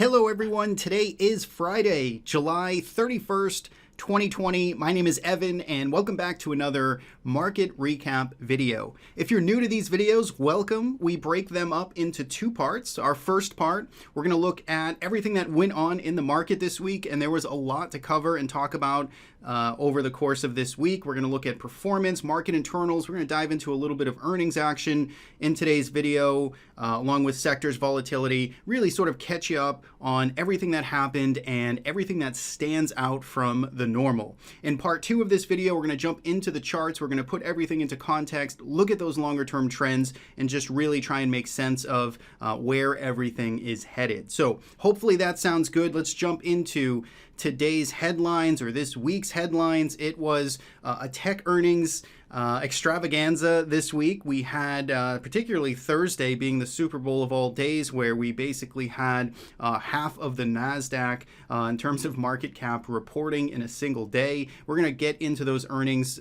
Hello everyone, today is Friday, July 31st, 2020. My name is Evan and welcome back to another market recap video. If you're new to these videos, welcome. We break them up into two parts. Our first part, we're going to look at everything that went on in the market this week, and there was a lot to cover and talk about over the course of this week. We're going to look at performance, market internals. We're going to dive into a little bit of earnings action in today's video, along with sectors, volatility, really sort of catch you up on everything that happened and everything that stands out from the normal. In part two of this video, we're going to jump into the charts. We're going to put everything into context, look at those longer term trends, and just really try and make sense of where everything is headed. So hopefully that sounds good. Let's jump into today's headlines, or this week's headlines. It was a tech earnings extravaganza this week. We had particularly Thursday being the Super Bowl of all days, where we basically had half of the Nasdaq in terms of market cap reporting in a single day. We're going to get into those earnings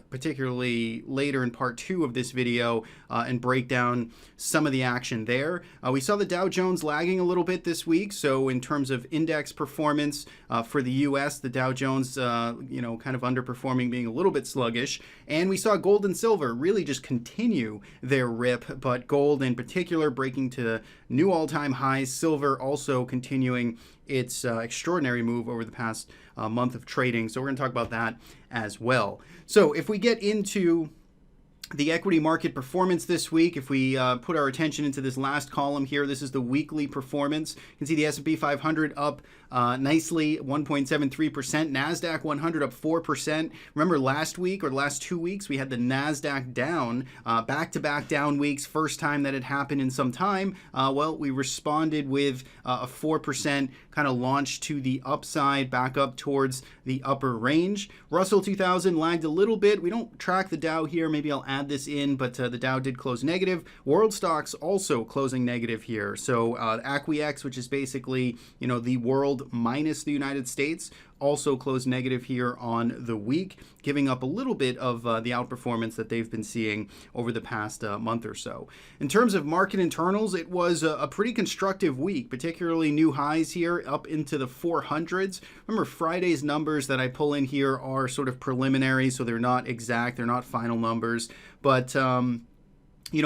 particularly later in part two of this video and break down some of the action there. We saw the Dow Jones lagging a little bit this week. So in terms of index performance for the US, the Dow Jones kind of underperforming, being a little bit sluggish. And we saw gold and silver really just continue their rip, but gold in particular breaking to new all-time highs. Silver also continuing its extraordinary move over the past month of trading. So we're going to talk about that as well. So if we get into the equity market performance this week, if we put our attention into this last column here, this is the weekly performance. You can see the S&P 500 up nicely, 1.73%. Nasdaq 100 up 4%. Remember last week or the last 2 weeks, we had the Nasdaq down, back-to-back down weeks, first time that had happened in some time. Well, we responded with a 4% kind of launch to the upside, back up towards the upper range. Russell 2000 lagged a little bit. We don't track the Dow here. Maybe I'll add this in, but the Dow did close negative. World stocks also closing negative here. So ACWX, which is basically, the world minus the United States, also closed negative here on the week, giving up a little bit of the outperformance that they've been seeing over the past month or so. In terms of market internals, it was a pretty constructive week, particularly new highs here up into the 400s. Remember, Friday's numbers that I pull in here are sort of preliminary, so they're not exact, they're not final numbers, but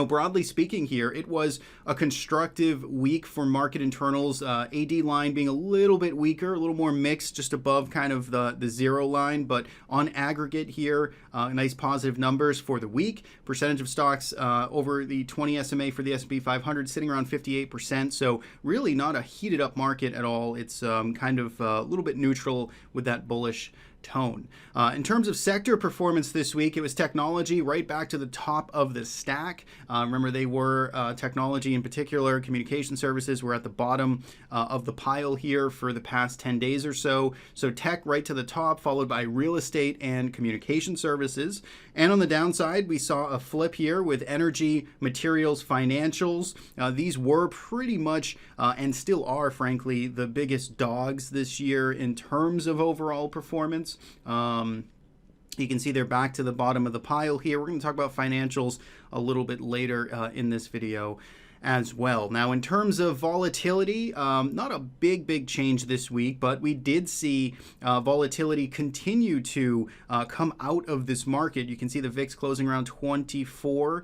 broadly speaking here, it was a constructive week for market internals. AD line being a little bit weaker, a little more mixed, just above kind of the zero line, but on aggregate here, nice positive numbers for the week. Percentage of stocks over the 20 SMA for the S&P 500 sitting around 58%. So really not a heated up market at all. It's kind of a little bit neutral with that bullish tone. In terms of sector performance this week, it was technology right back to the top of the stack. Remember, they were technology in particular, communication services were at the bottom of the pile here for the past 10 days or so. So tech right to the top, followed by real estate and communication services. And on the downside, we saw a flip here with energy, materials, financials. These were pretty much and still are, frankly, the biggest dogs this year in terms of overall performance. You can see they're back to the bottom of the pile here. We're going to talk about financials a little bit later in this video as well. Now, in terms of volatility, not a big change this week, but we did see volatility continue to come out of this market. You can see the VIX closing around 24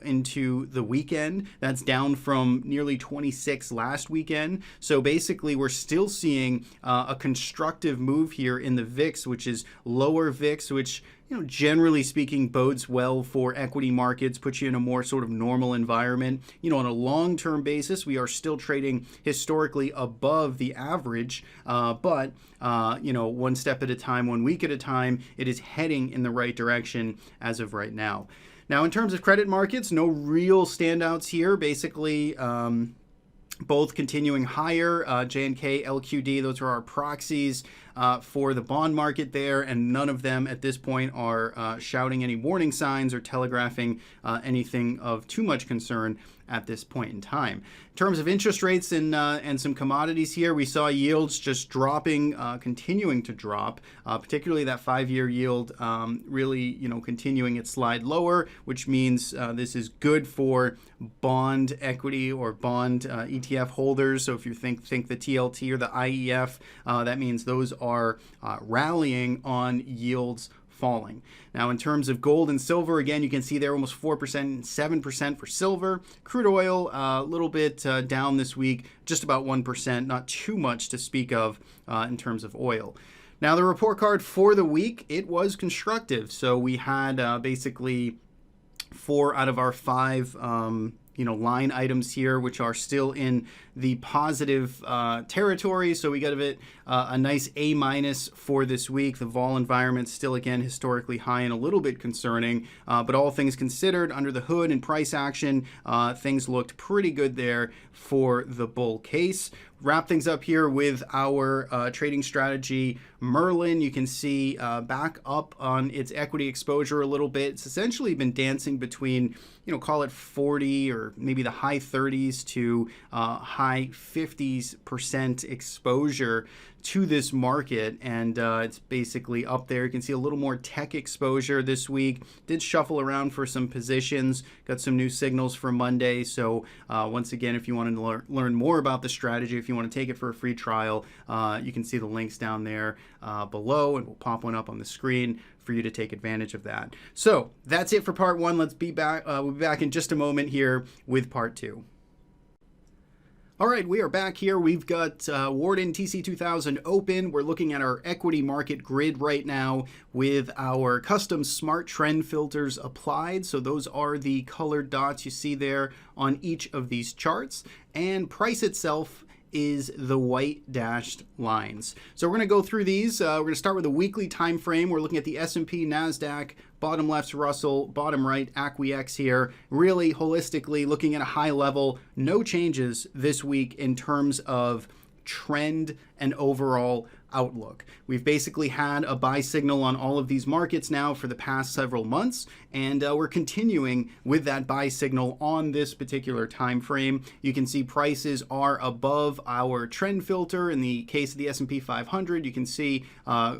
into the weekend. That's down from nearly 26 last weekend. So basically, we're still seeing a constructive move here in the VIX, which is lower VIX, which generally speaking, bodes well for equity markets, puts you in a more sort of normal environment. On a long-term basis, we are still trading historically above the average, but one step at a time, 1 week at a time, it is heading in the right direction as of right now. Now, in terms of credit markets, no real standouts here. Basically, both continuing higher, J&K, LQD, those are our proxies for the bond market there, and none of them at this point are shouting any warning signs or telegraphing anything of too much concern at this point in time. In terms of interest rates and some commodities here, we saw yields just dropping, continuing to drop, particularly that 5-year yield really, continuing its slide lower, which means this is good for bond equity or bond ETF holders. So if you think the TLT or the IEF, that means those are rallying on yields falling. Now, in terms of gold and silver, again, you can see there almost 4% and 7% for silver. Crude oil, a little bit down this week, just about 1%, not too much to speak of in terms of oil. Now, the report card for the week, it was constructive. So we had basically 4 out of our 5 line items here, which are still in the positive territory. So we got a nice A- for this week. The vol environment still, again, historically high and a little bit concerning, but all things considered, under the hood and price action, things looked pretty good there for the bull case. Wrap things up here with our trading strategy, Merlin. You can see back up on its equity exposure a little bit. It's essentially been dancing between, call it 40 or maybe the high 30s to high 50% exposure to this market, and it's basically up there. You can see a little more tech exposure this week. Did shuffle around for some positions, got some new signals for Monday. So once again, if you want to learn more about the strategy, if you want to take it for a free trial, you can see the links down there below, and we'll pop one up on the screen for you to take advantage of that. So that's it for part 1. Let's be back. We'll be back in just a moment here with part 2. All right, we are back here. We've got WORDEN TC2000 open. We're looking at our equity market grid right now with our custom smart trend filters applied. So those are the colored dots you see there on each of these charts. And price itself is the white dashed lines. So we're going to go through these. We're going to start with a weekly time frame. We're looking at the S&P, Nasdaq, bottom left's Russell, bottom right ACWX here. Really holistically looking at a high level, no changes this week in terms of trend and overall outlook. We've basically had a buy signal on all of these markets now for the past several months, and we're continuing with that buy signal on this particular time frame. You can see prices are above our trend filter. In the case of the S&P 500, you can see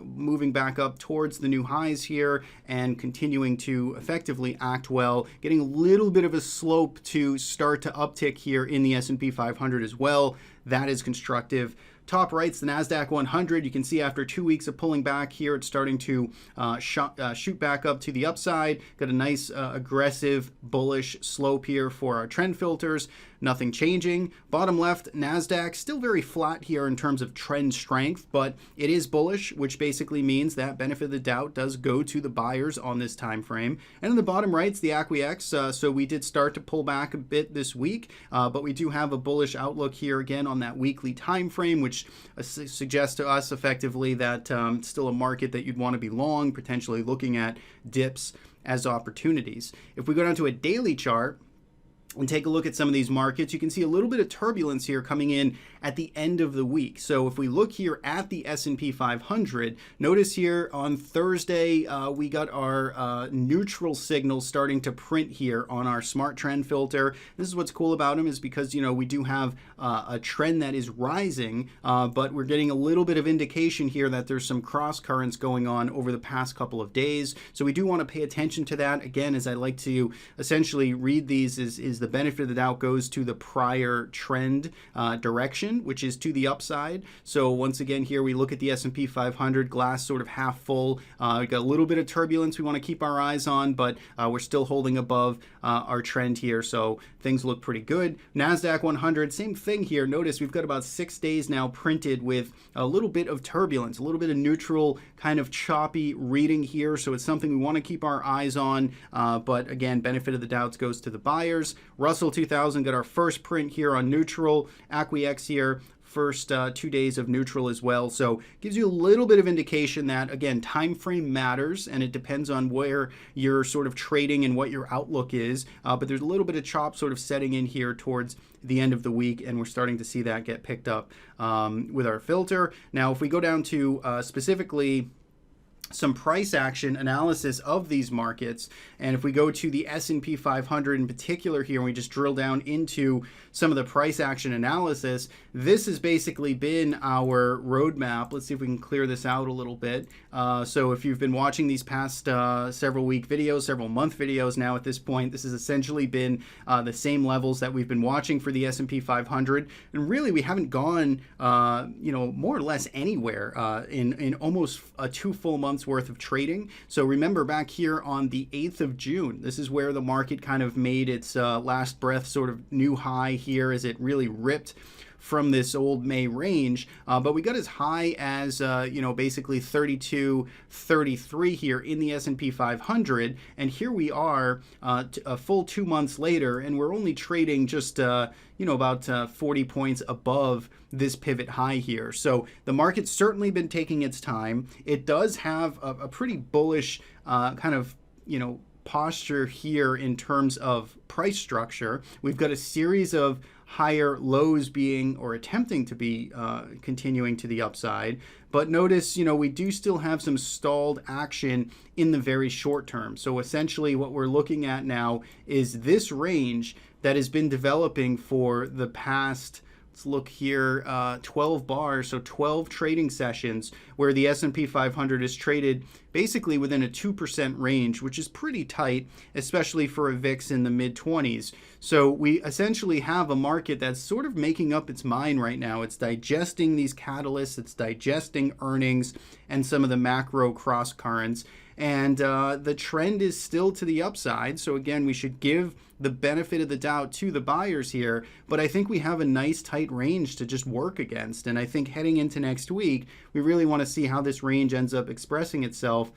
moving back up towards the new highs here and continuing to effectively act well, getting a little bit of a slope to start to uptick here in the S&P 500 as well. That is constructive. Top right's the Nasdaq 100. You can see after 2 weeks of pulling back here, it's starting to shoot back up to the upside. Got a nice aggressive bullish slope here for our trend filters. Nothing changing. Bottom left, Nasdaq still very flat here in terms of trend strength, but it is bullish, which basically means that benefit of the doubt does go to the buyers on this time frame. And in the bottom right's the ACWX. So we did start to pull back a bit this week, but we do have a bullish outlook here again on that weekly time frame, which suggests to us effectively that it's still a market that you'd want to be long, potentially looking at dips as opportunities. If we go down to a daily chart and take a look at some of these markets, you can see a little bit of turbulence here coming in at the end of the week. So if we look here at the S&P 500, notice here on Thursday, we got our neutral signal starting to print here on our smart trend filter. This is what's cool about them, is because, we do have a trend that is rising, but we're getting a little bit of indication here that there's some cross currents going on over the past couple of days. So we do want to pay attention to that. Again, as I like to essentially read these, is the benefit of the doubt goes to the prior trend direction, which is to the upside. So once again, here we look at the S&P 500, glass sort of half full. We got a little bit of turbulence we want to keep our eyes on, but we're still holding above our trend here. So things look pretty good. Nasdaq 100, same thing here. Notice we've got about 6 days now printed with a little bit of turbulence, a little bit of neutral, kind of choppy reading here. So it's something we want to keep our eyes on. But again, benefit of the doubts goes to the buyers. Russell 2000 got our first print here on neutral. ACWX here, first 2 days of neutral as well. So gives you a little bit of indication that, again, time frame matters, and it depends on where you're sort of trading and what your outlook is. But there's a little bit of chop sort of setting in here towards the end of the week, and we're starting to see that get picked up with our filter. Now, if we go down to specifically some price action analysis of these markets. And if we go to the S&P 500 in particular here, and we just drill down into some of the price action analysis, this has basically been our roadmap. Let's see if we can clear this out a little bit. So if you've been watching these past several week videos, several month videos now at this point, this has essentially been the same levels that we've been watching for the S&P 500. And really, we haven't gone, more or less anywhere in almost 2 full months worth of trading. So remember back here on the 8th of June, this is where the market kind of made its last breath sort of new high here as it really ripped from this old May range, but we got as high as basically 32.33 here in the S&P 500, and here we are a full 2 months later, and we're only trading just about 40 points above this pivot high here. So the market's certainly been taking its time. It does have a pretty bullish kind of posture here in terms of price structure. We've got a series of higher lows being or attempting to be continuing to the upside. But notice, we do still have some stalled action in the very short term. So essentially what we're looking at now is this range that has been developing for the past, let's look here, 12 bars, so 12 trading sessions where the S&P 500 is traded basically within a 2% range, which is pretty tight, especially for a VIX in the mid-20s. So we essentially have a market that's sort of making up its mind right now. It's digesting these catalysts, it's digesting earnings and some of the macro cross currents. And the trend is still to the upside. So again, we should give the benefit of the doubt to the buyers here. But I think we have a nice tight range to just work against. And I think heading into next week, we really want to see how this range ends up expressing itself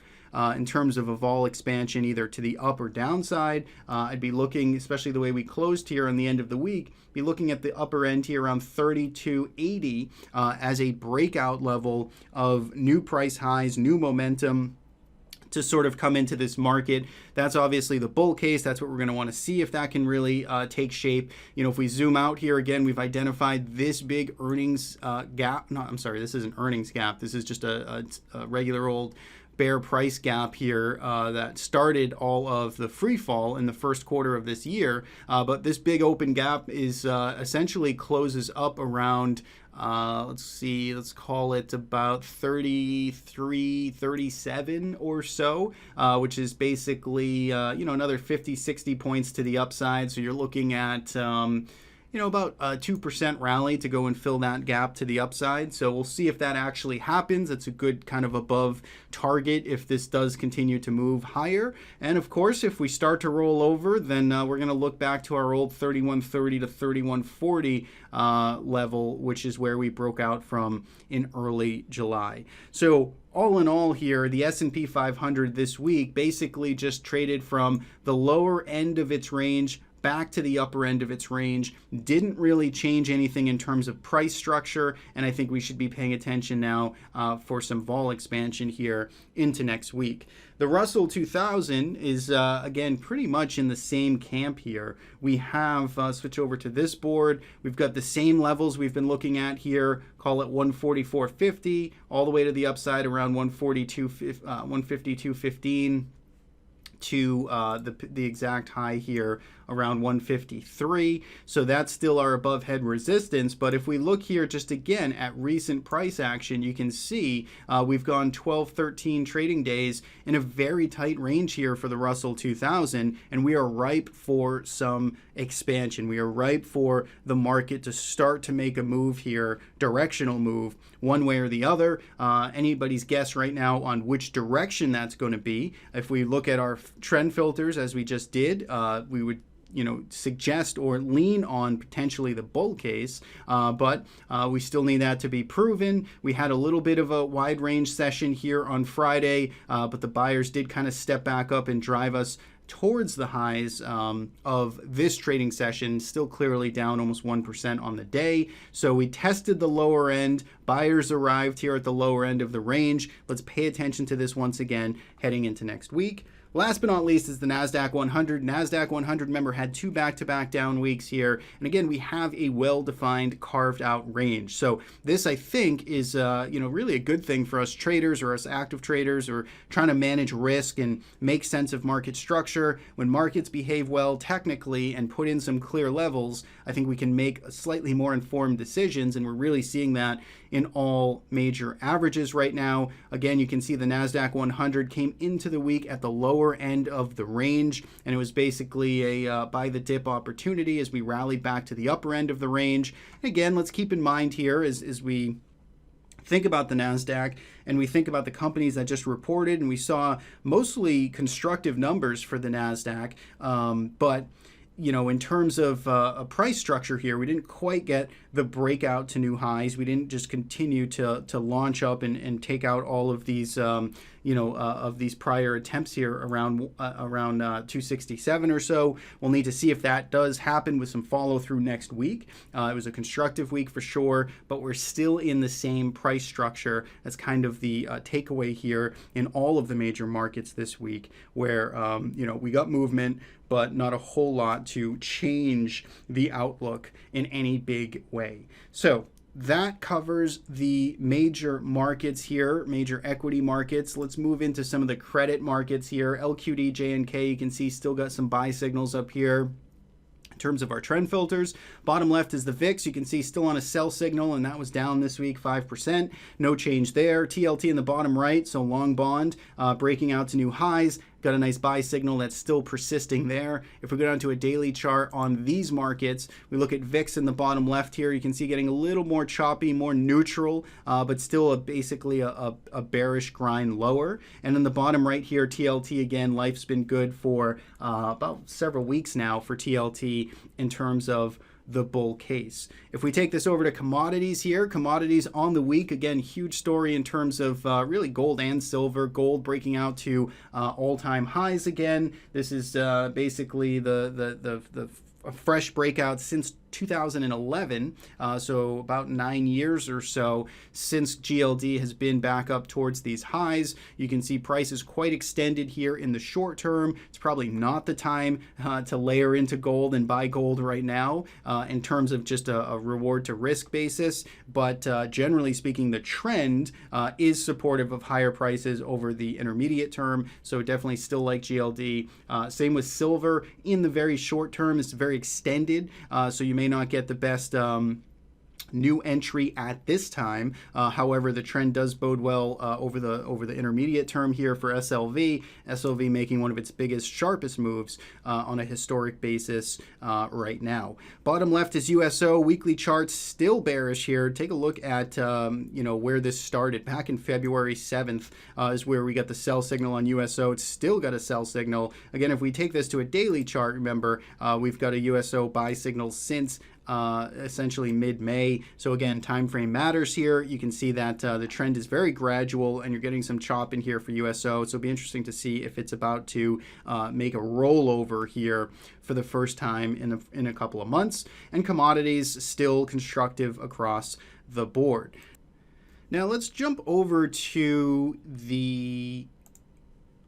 in terms of a vol expansion, either to the up or downside. I'd be looking, especially the way we closed here on the end of the week, be looking at the upper end here around 32.80 as a breakout level of new price highs, new momentum to sort of come into this market. That's obviously the bull case. That's what we're going to want to see if that can really take shape. If we zoom out here again, we've identified this big earnings gap. No, I'm sorry, this isn't earnings gap. This is just a regular old bear price gap here that started all of the free fall in the first quarter of this year. But this big open gap is essentially closes up around let's call it about 33, 37 or so, which is basically, another 50, 60 points to the upside. So you're looking at, about a 2% rally to go and fill that gap to the upside. So we'll see if that actually happens. It's a good kind of above target if this does continue to move higher. And of course, if we start to roll over, then we're going to look back to our old 3130 to 3140 level, which is where we broke out from in early July. So all in all here, the S&P 500 this week basically just traded from the lower end of its range back to the upper end of its range, didn't really change anything in terms of price structure, and I think we should be paying attention now for some vol expansion here into next week. The Russell 2000 is, again, pretty much in the same camp here. We have, switch over to this board, we've got the same levels we've been looking at here, call it 144.50, all the way to the upside around 152.15. To the exact high here around 153. So that's still our above head resistance. But if we look here just again at recent price action, you can see we've gone 12, 13 trading days in a very tight range here for the Russell 2000, and we are ripe for some expansion. We are ripe for the market to start to make a move here, directional move, one way or the other. Anybody's guess right now on which direction that's going to be. If we look at our trend filters as we just did, we would suggest or lean on potentially the bull case, but we still need that to be proven. We had a little bit of a wide range session here on Friday, but the buyers did kind of step back up and drive us towards the highs of this trading session, still clearly down almost 1% on the day. So we tested the lower end. Buyers arrived here at the lower end of the range. Let's pay attention to this once again heading into next week. Last but not least is the Nasdaq 100. Nasdaq 100, remember, had 2 back-to-back down weeks here. And again, we have a well-defined carved out range. So this, I think, is really a good thing for us traders or us active traders or trying to manage risk and make sense of market structure. When markets behave well technically and put in some clear levels, I think we can make slightly more informed decisions, and we're really seeing that in all major averages right now. Again, you can see the Nasdaq 100 came into the week at the lower end of the range, and it was basically a buy the dip opportunity as we rallied back to the upper end of the range. Again, let's keep in mind here as we think about the Nasdaq and we think about the companies that just reported, and we saw mostly constructive numbers for the Nasdaq, but in terms of a price structure here, we didn't quite get the breakout to new highs. We didn't just continue to launch up and take out all of these, of these prior attempts here around 267 or so. We'll need to see if that does happen with some follow through next week. It was a constructive week for sure, but we're still in the same price structure. That's kind of the takeaway here in all of the major markets this week, where we got movement, but not a whole lot to change the outlook in any big way. So that covers the major markets here, major equity markets. Let's move into some of the credit markets here. LQD, JNK, you can see still got some buy signals up here. In terms of our trend filters, bottom left is the VIX. You can see still on a sell signal, and that was down this week 5%. No change there. TLT in the bottom right, so long bond, breaking out to new highs. Got a nice buy signal that's still persisting there. If we go down to a daily chart on these markets, we look at VIX in the bottom left here. You can see getting a little more choppy, more neutral, but still basically a bearish grind lower. And in the bottom right here, TLT again, life's been good for about several weeks now for TLT in terms of the bull case. If we take this over to commodities here, commodities on the week, again, huge story in terms of really gold and silver. Gold breaking out to all-time highs again. This is basically the fresh breakout since 2011, so about 9 years or so since GLD has been back up towards these highs. You can see prices quite extended here in the short term. It's probably not the time to layer into gold and buy gold right now in terms of just a reward to risk basis, but generally speaking, the trend is supportive of higher prices over the intermediate term, so definitely still like GLD. Same with silver. In the very short term, it's very extended, so you may not get the best new entry at this time. However, the trend does bode well over the intermediate term here for SLV. SLV making one of its biggest, sharpest moves on a historic basis right now. Bottom left is USO. Weekly charts still bearish here. Take a look at where this started. Back in February 7th is where we got the sell signal on USO. It's still got a sell signal. Again, if we take this to a daily chart, remember, we've got a USO buy signal since essentially mid-May. So again, time frame matters here. You can see that the trend is very gradual, and you're getting some chop in here for USO. So it'll be interesting to see if it's about to make a rollover here for the first time in a couple of months. And commodities still constructive across the board. Now let's jump over to the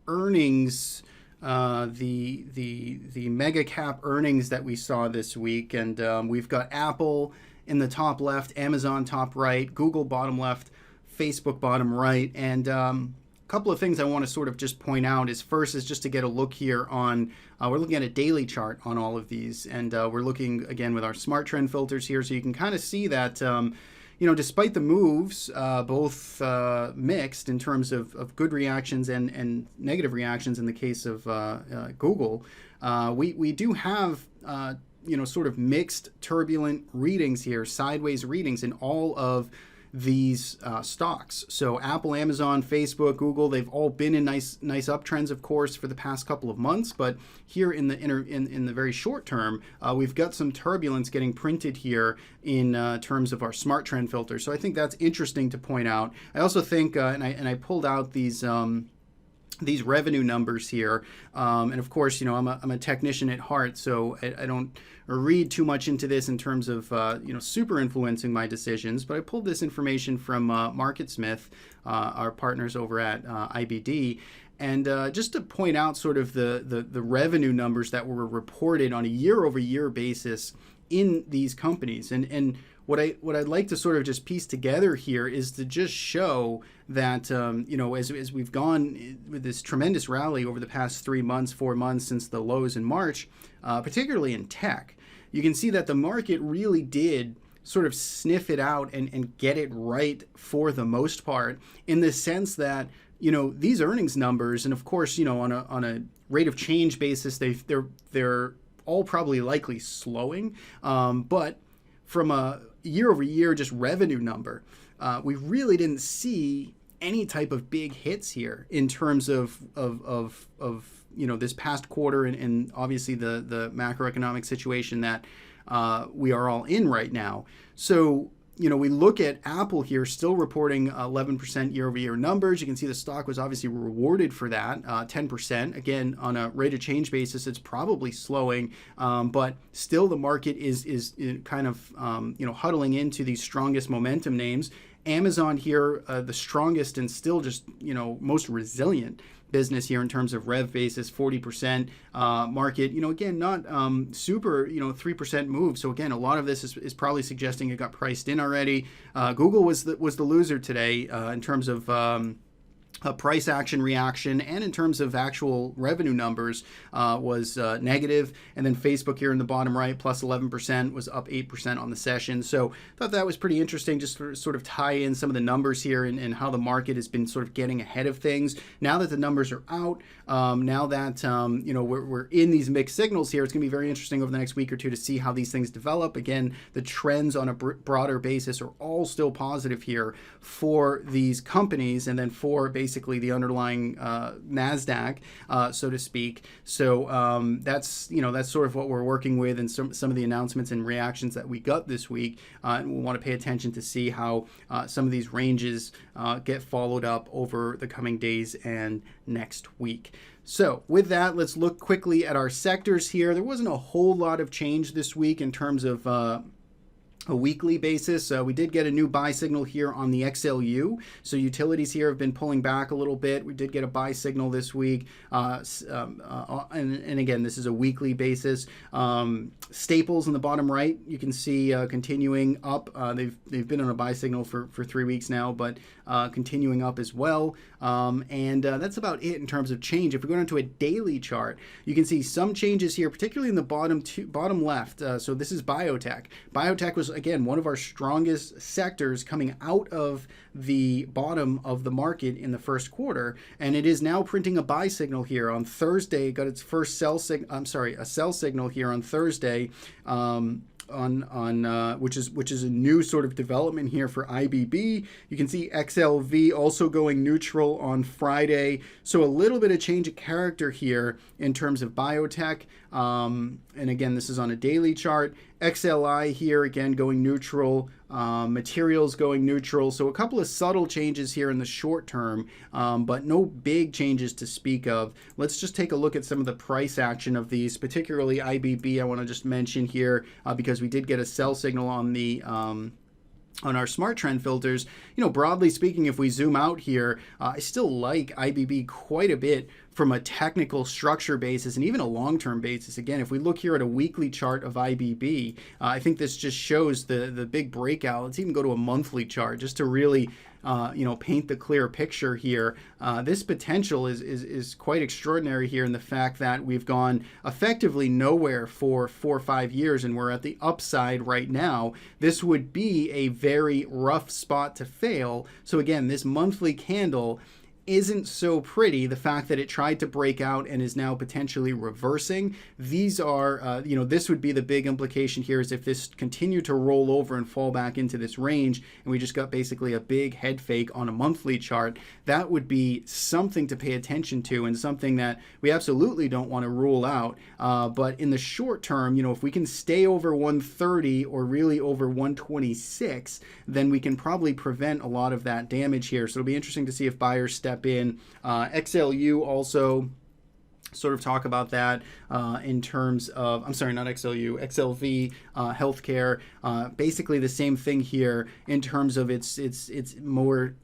earnings, the mega cap earnings that we saw this week, and we've got Apple in the top left, Amazon top right, Google bottom left, Facebook bottom right, and a couple of things I want to sort of just point out is first is just to get a look here on, we're looking at a daily chart on all of these, and we're looking again with our smart trend filters here, so you can kind of see that despite the moves, both mixed in terms of good reactions and negative reactions in the case of Google, we do have sort of mixed, turbulent readings here, sideways readings in all of these stocks. So Apple, Amazon, Facebook, Google, they've all been in nice uptrends, of course, for the past couple of months. But here in the very short term, we've got some turbulence getting printed here in terms of our smart trend filter. So I think that's interesting to point out. I also think, and I pulled out these revenue numbers here, and of course, I'm a technician at heart, so I don't read too much into this in terms of super influencing my decisions. But I pulled this information from MarketSmith, our partners over at IBD, And just to point out sort of the revenue numbers that were reported on a year-over-year basis in these companies. And what I'd like to sort of just piece together here is to just show that, as we've gone with this tremendous rally over the past 3 months, 4 months since the lows in March, particularly in tech, you can see that the market really did sort of sniff it out and get it right for the most part, in the sense that, these earnings numbers, and of course, on a rate of change basis, they're all probably likely slowing, but from a year-over-year just revenue number, we really didn't see any type of big hits here in terms of this past quarter and obviously the macroeconomic situation that we are all in right now. So we look at Apple here, still reporting 11% year-over-year numbers. You can see the stock was obviously rewarded for that, 10%. Again, on a rate of change basis, it's probably slowing, but still the market is kind of huddling into these strongest momentum names. Amazon here, the strongest and still just most resilient business here in terms of rev basis, 40% market. Again, not super 3% move. So again, a lot of this is probably suggesting it got priced in already. Google was the loser today in terms of price action reaction, and in terms of actual revenue numbers was negative. And then Facebook here in the bottom right, plus 11%, was up 8% on the session. So I thought that was pretty interesting, just to sort of tie in some of the numbers here and how the market has been sort of getting ahead of things. Now that the numbers are out, now that we're in these mixed signals here, it's going to be very interesting over the next week or two to see how these things develop. Again, the trends on a broader basis are all still positive here for these companies, and then for basically the underlying Nasdaq, so to speak. So that's sort of what we're working with, and some of the announcements and reactions that we got this week. And we want to pay attention to see how some of these ranges get followed up over the coming days and next week. So with that, let's look quickly at our sectors here. There wasn't a whole lot of change this week in terms of a weekly basis. We did get a new buy signal here on the XLU. So utilities here have been pulling back a little bit. We did get a buy signal this week. And again, this is a weekly basis. Staples in the bottom right, you can see continuing up. They've been on a buy signal for 3 weeks now, but continuing up as well. And that's about it in terms of change. If we go into a daily chart, you can see some changes here, particularly in the bottom left. So this is Biotech. Biotech was, again, one of our strongest sectors coming out of the bottom of the market in the first quarter, and it is now printing a buy signal here on Thursday. It got its first a sell signal here on Thursday. Which is a new sort of development here for IBB. You can see XLV also going neutral on Friday. So a little bit of change of character here in terms of Biotech. And again, this is on a daily chart. XLI here, again, going neutral. Materials going neutral. So a couple of subtle changes here in the short term, but no big changes to speak of. Let's just take a look at some of the price action of these, particularly IBB. I want to just mention here because we did get a sell signal on the on our smart trend filters. Broadly speaking, if we zoom out here, I still like IBB quite a bit from a technical structure basis and even a long-term basis. Again, if we look here at a weekly chart of IBB, I think this just shows the big breakout. Let's even go to a monthly chart just to really paint the clear picture here. This potential is quite extraordinary here in the fact that we've gone effectively nowhere for 4 or 5 years, and we're at the upside right now. This would be a very rough spot to fail. So again, this monthly candle isn't so pretty. The fact that it tried to break out and is now potentially reversing, these are, this would be the big implication here, is if this continued to roll over and fall back into this range, and we just got basically a big head fake on a monthly chart, that would be something to pay attention to and something that we absolutely don't want to rule out. But in the short term, if we can stay over 130 or really over 126, then we can probably prevent a lot of that damage here. So it'll be interesting to see if buyers step in. XLU also sort of talk about that in terms of, I'm sorry, not XLU, XLV, healthcare. Basically the same thing here in terms of its more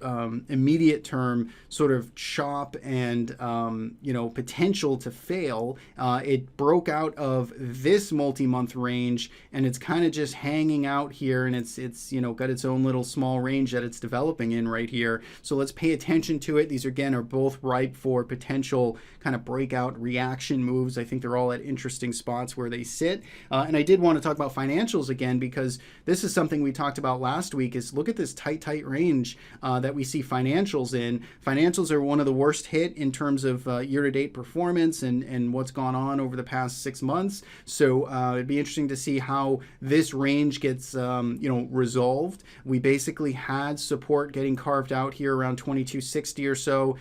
immediate term sort of chop and potential to fail. It broke out of this multi-month range, and it's kind of just hanging out here, and it's got its own little small range that it's developing in right here. So let's pay attention to it. These again are both ripe for potential kind of breakout reaction moves. I think they're all at interesting spots where they sit. And I did want to talk about financials again, because this is something we talked about last week, is look at this tight range that we see financials in. Financials are one of the worst hit in terms of year-to-date performance and what's gone on over the past 6 months. So it'd be interesting to see how this range gets resolved. We basically had support getting carved out here around 2260 or so.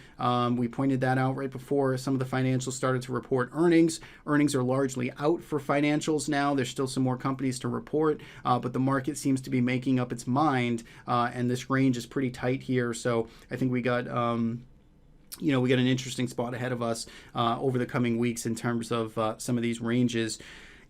We pointed that out right before some of the financials started to report earnings. Earnings are largely out for financials now. There's still some more companies to report, but the market seems to be making up its mind, and this range is pretty tight here. So I think we got we got an interesting spot ahead of us over the coming weeks in terms of some of these ranges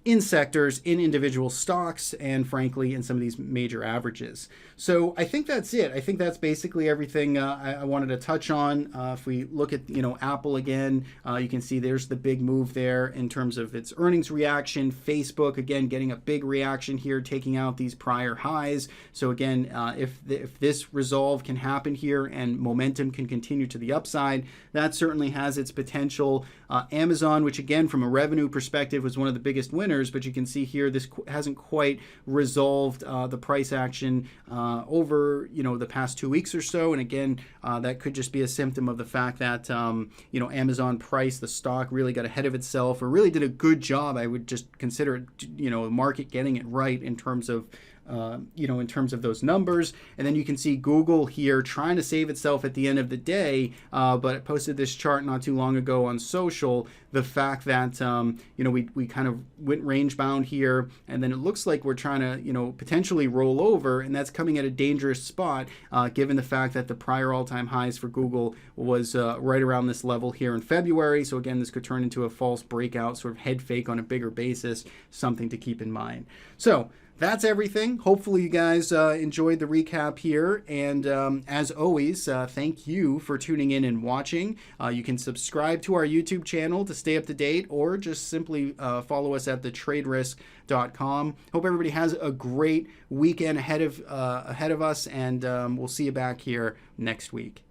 in sectors, in individual stocks, and frankly in some of these major averages. So I think that's it. I think that's basically everything I wanted to touch on. If we look at Apple again, you can see there's the big move there in terms of its earnings reaction. Facebook again getting a big reaction here, taking out these prior highs. So again, if this resolve can happen here and momentum can continue to the upside, that certainly has its potential. Amazon, which again from a revenue perspective was one of the biggest winners, but you can see here this hasn't quite resolved the price action over the past 2 weeks or so. And again, that could just be a symptom of the fact that Amazon price, the stock really got ahead of itself, or really did a good job. I would just consider it the market getting it right in terms of in terms of those numbers. And then you can see Google here trying to save itself at the end of the day, but it posted this chart not too long ago on social, the fact that we kind of went range bound here, and then it looks like we're trying to potentially roll over, and that's coming at a dangerous spot given the fact that the prior all-time highs for Google was right around this level here in February. So again, this could turn into a false breakout, sort of head fake on a bigger basis, something to keep in mind. So that's everything. Hopefully you guys enjoyed the recap here. And as always, thank you for tuning in and watching. You can subscribe to our YouTube channel to stay up to date, or just simply follow us at thetraderisk.com. Hope everybody has a great weekend ahead of us, and we'll see you back here next week.